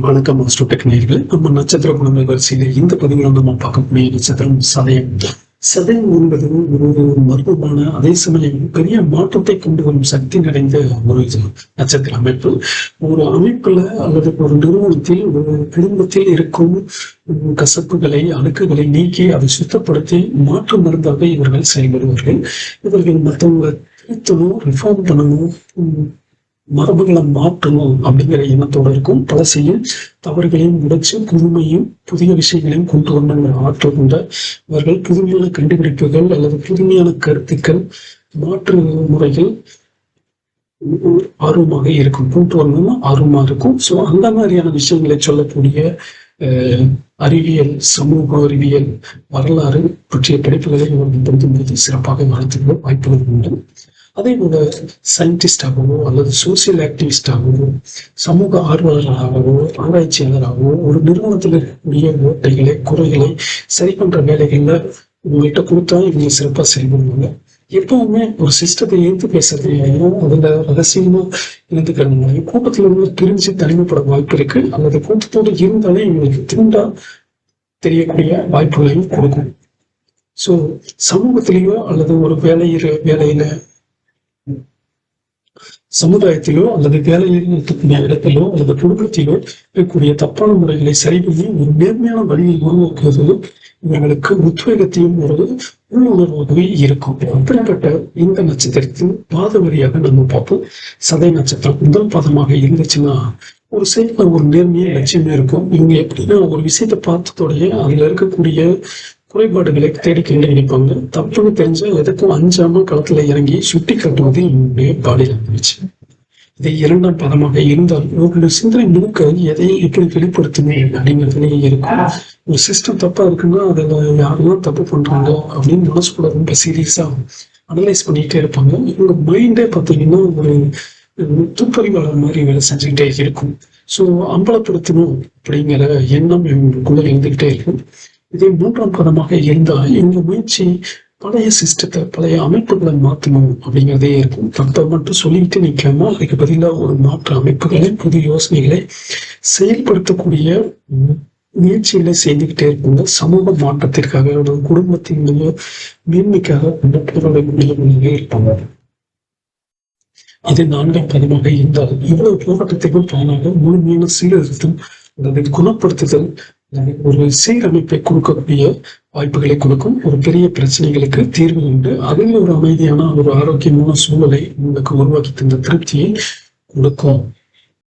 வணக்கம் master technical. நம்ம நட்சத்திர குணங்கள் வரிசையில இந்த பதிவில் நம்ம பார்க்கக்கூடிய நட்சத்திரம் சதயம். சதயம் என்பது ஒரு மர்மமான, அதே சமயம் பெரிய மாற்றத்தை கொண்டு வரும் சக்தி நிறைந்த ஒரு நட்சத்திர அமைப்பு. ஒரு அமைப்புல அல்லது ஒரு நிறுவனத்தில், ஒரு குடும்பத்தில் இருக்கும் கசப்புகளை, அழுக்குகளை நீக்கி அதை சுத்தப்படுத்தி மாற்று மருந்தாக இவர்கள் செயல்படுவார்கள். இவர்கள் மற்றவங்களை திருத்தணும், ரிஃபார்ம் பண்ணணும், மரபுகளை மாற்றணும் அப்படிங்கிற எண்ணத்தோடு இருக்கும். பழசையும் தவறுகளையும் உடைச்சு புதுமையும் புதிய விஷயங்களையும் கொண்டு வரணுங்கிற ஆற்றல் கொண்ட இவர்கள் புதுமையான கண்டுபிடிப்புகள் அல்லது புதுமையான கருத்துக்கள், மாற்று முறைகள் ஆர்வமாக இருக்கும், கொண்டு வரணும்னு ஆர்வமாக இருக்கும். ஸோ அந்த மாதிரியான விஷயங்களை சொல்லக்கூடிய அறிவியல், சமூக அறிவியல், வரலாறு பற்றிய படிப்புகளை இவர்கள் படிக்கும்போது சிறப்பாக வளர்த்துக்க வாய்ப்புகள் உண்டு. அதே போல சயின்டிஸ்டாகவோ அல்லது சோசியல் ஆக்டிவிஸ்டாகவோ, சமூக ஆர்வலராகவோ, ஆராய்ச்சியாளராகவோ ஒரு நிறுவனத்தில் இருக்கக்கூடிய ஓட்டைகளை, குறைகளை சரி பண்ற வேலைகள்ல உங்கள்கிட்ட கொடுத்தா இவங்க சிறப்பா செயல்படுவாங்க. எப்பவுமே ஒரு சிஸ்டத்தை எடுத்து பேசுறதுனாலையும் அதுல ரகசியமா இருந்துக்கிறதுனாலையும் கூட்டத்துல இருந்து பிரிஞ்சு தனிமைப்பட வாய்ப்பு இருக்கு. அல்லது கூட்டத்தோடு இருந்தாலே இவங்களுக்கு திருண்டா தெரியக்கூடிய வாய்ப்புகளையும் கொடுக்கும். ஸோ சமூகத்திலேயோ அல்லது ஒரு வேலையில சமுதாயத்திலோ அல்லது வேலையில் இருக்கக்கூடிய இடத்திலோ அல்லது குடும்பத்திலோ இருக்கக்கூடிய தப்பான முறைகளை சரி பண்ணி ஒரு நேர்மையான வழியை உருவாக்குவது இவர்களுக்கு உத்வேகத்தையும் ஒரு உள்ளுணர்வாகவே இருக்கும். அப்படிப்பட்ட இந்த நட்சத்திரத்தின் பாத வழியாக நம்ம பார்ப்போம். சதய நட்சத்திரம் முதல் பாதமாக இருந்துச்சுன்னா ஒரு செயல ஒரு நேர்மையா லட்சியமே இருக்கும். இவங்க எப்படின்னா ஒரு விஷயத்தை பார்த்ததோடைய அதுல இருக்கக்கூடிய குறைபாடுகளை தேடி கண்டுபிடிப்பாங்க. தப்புன்னு தெரிஞ்ச எதுக்கும் அஞ்சாம களத்துல இறங்கி சுட்டி காட்டுவது என்னுடைய பாடியில் இருந்துச்சு. இதை இரண்டாம் பதமாக இருந்தால் உங்களுடைய சிந்தனை முழுக்க எதையும் எப்படி வெளிப்படுத்தணும் அப்படிங்கிறதுலேயே இருக்கும். ஒரு சிஸ்டம் தப்பா இருக்குன்னா அதுல யாரெல்லாம் தப்பு பண்றாங்க அப்படின்னு மனசுக்குள்ள ரொம்ப சீரியஸா அனலைஸ் பண்ணிக்கிட்டே இருப்பாங்க. இவங்க மைண்டே பார்த்தீங்கன்னா ஒரு துப்பறிவாளர் மாதிரி வேலை செஞ்சுக்கிட்டே இருக்கும். ஸோ அம்பலப்படுத்தணும் அப்படிங்கிற எண்ணம் இவங்களுக்குள்ள இருந்துகிட்டே இருக்கும். இதே மூன்றாம் பதமாக இருந்தால் இந்த முயற்சி பழைய சிஸ்டத்தை, பழைய அமைப்புகளை மாற்றணும் அப்படிங்கிறதே இருக்கும். தப்பை மட்டும் சொல்லிக்கிட்டு நிற்காம அதுக்கு பதிலாக ஒரு மாற்று அமைப்புகளை, புது யோசனைகளை செயல்படுத்தக்கூடிய முயற்சிகளை செய்துக்கிட்டே இருப்பாங்க. சமூக மாற்றத்திற்காக, குடும்பத்தினுடைய மேன்மைக்காக போராடக்கூடிய இருப்பாங்க. இது நான்காம் பதமாக இருந்தால் இவ்வளவு போராட்டத்திற்கும் பயனாக முழுமையான சீர்திருத்தம் அல்லது குணப்படுத்துதல், ஒரு சீரமைப்பை கொடுக்கக்கூடிய வாய்ப்புகளை கொடுக்கும். ஒரு பெரிய பிரச்சனைகளுக்கு தீர்வு உண்டு. அதில் ஒரு அமைதியான, ஒரு ஆரோக்கியமான சூழலை உங்களுக்கு உருவாக்கி தந்த திருப்தியை கொடுக்கும்.